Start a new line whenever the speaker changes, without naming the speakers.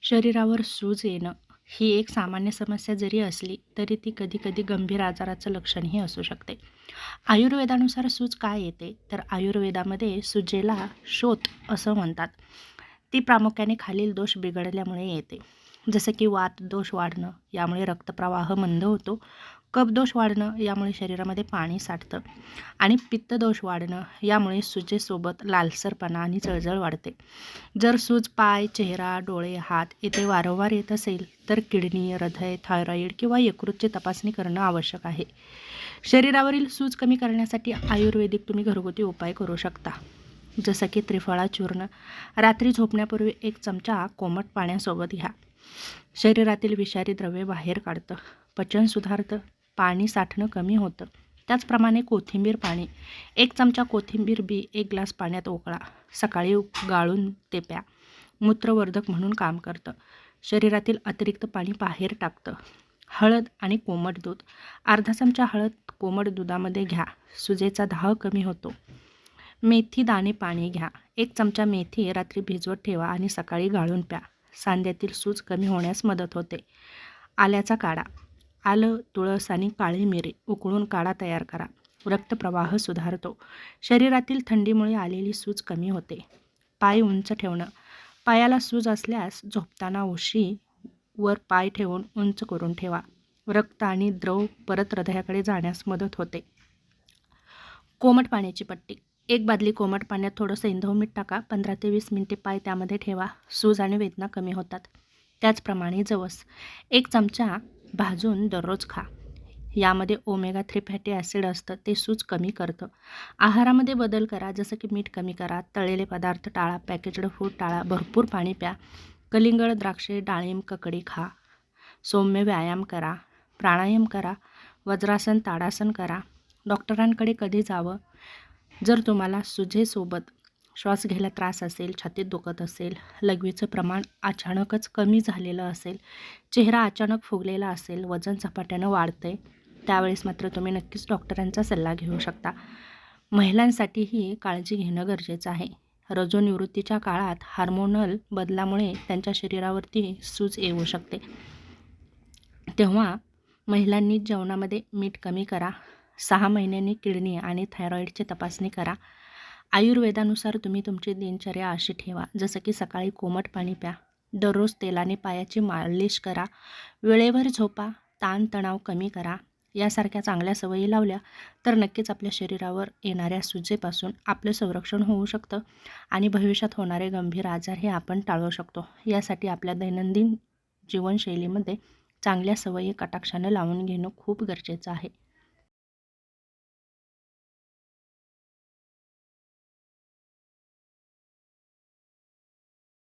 शरीरावर सूज येणं ही एक सामान्य समस्या जरी असली तरी ती कधीकधी गंभीर आजाराचं लक्षणही असू शकते. आयुर्वेदानुसार सूज काय येते तर आयुर्वेदामध्ये सुजेला शोथ असं म्हणतात. ती प्रामुख्याने खालील दोष बिघडल्यामुळे येते. जसं की वात दोष वाढणं, यामुळे रक्तप्रवाह मंद होतो. कफदोष वाढणं, यामुळे शरीरामध्ये पाणी साठतं आणि पित्तदोष वाढणं, यामुळे सुजेसोबत लालसरपणा आणि जळजळ वाढते. जर सूज पाय, चेहरा, डोळे, हात येथे वारंवार येत असेल तर किडनी, हृदय, थायरॉईड किंवा यकृतची तपासणी करणं आवश्यक आहे. शरीरावरील सूज कमी करण्यासाठी आयुर्वेदिक तुम्ही घरगुती उपाय करू शकता. जसं की त्रिफळा चूर्ण रात्री झोपण्यापूर्वी 1 चमचा कोमट पाण्यासोबत घ्या. शरीरातील विषारी द्रव्ये बाहेर काढतं, पचन सुधारतं, पाणी साठणं कमी होतं. त्याचप्रमाणे कोथिंबीर पाणी 1 चमचा कोथिंबीर बी 1 ग्लास पाण्यात उकळा. सकाळी गाळून ते प्या. मूत्रवर्धक म्हणून काम करतं. शरीरातील अतिरिक्त पाणी बाहेर टाकतं. हळद आणि कोमट दूध अर्धा चमचा हळद कोमट दुधामध्ये घ्या. सुजेचा दाह कमी होतो. मेथी दाणे पाणी घ्या. 1 चमचा मेथी रात्री भिजवत ठेवा आणि सकाळी गाळून प्या. सांध्यातील सूज कमी होण्यास मदत होते. आल्याचा काढा आलं, तुळस आणि काळी मिरी उकळून काढा तयार करा. रक्तप्रवाह सुधारतो. शरीरातील थंडीमुळे आलेली सूज कमी होते. पाय उंच ठेवणं पायाला सूज असल्यास झोपताना उशी वर पाय ठेवून उंच करून ठेवा. रक्त आणि द्रव परत हृदयाकडे जाण्यास मदत होते. कोमट पाण्याची पट्टी 1 बादली कोमट पाण्यात थोडंसं इंधव मीठ टाका. 15 ते 20 मिनिटे पाय त्यामध्ये ठेवा. सूज आणि वेदना कमी होतात. त्याचप्रमाणे जवस 1 चमचा भाजून दररोज खा. यामध्ये ओमेगा 3 फॅटी ॲसिड असतं, ते सूज कमी करतं. आहारामध्ये बदल करा, जसं की मीठ कमी करा, तळलेले पदार्थ टाळा, पॅकेज्ड फूड टाळा, भरपूर पाणी प्या. कलिंगड, द्राक्षे, डाळिंब, ककडी खा. सौम्य व्यायाम करा, प्राणायाम करा, वज्रासन, ताडासन करा. डॉक्टरांकडे कधी जावं जर तुम्हाला सुजेसोबत श्वास घ्यायला त्रास असेल, छातीत दुखत असेल, लघवीचं प्रमाण अचानकच कमी झालेलं असेल, चेहरा अचानक फुगलेला असेल, वजन झपाट्यानं वाढतंय, त्यावेळेस मात्र तुम्ही नक्कीच डॉक्टरांचा सल्ला घेऊ शकता. महिलांसाठीही काळजी घेणं गरजेचं आहे. रजोनिवृत्तीच्या काळात हार्मोनल बदलामुळे त्यांच्या शरीरावरती सूज येऊ शकते. तेव्हा महिलांनी जेवणामध्ये मीठ कमी करा. 6 महिन्यांनी किडनी आणि थायरॉईडची तपासणी करा. आयुर्वेदानुसार तुम्ही तुमची दिनचर्या अशी ठेवा, जसं की सकाळी कोमट पाणी प्या. दररोज तेलाने पायाची मालिश करा. वेळेवर झोपा. ताणतणाव कमी करा. यासारख्या चांगल्या सवयी लावल्या तर नक्कीच आपल्या शरीरावर येणाऱ्या सुजेपासून आपलं संरक्षण होऊ शकतं आणि भविष्यात होणारे गंभीर आजार हे आपण टाळू शकतो. यासाठी आपल्या दैनंदिन जीवनशैलीमध्ये चांगल्या सवयी कटाक्षानं लावून घेणं खूप गरजेचं आहे.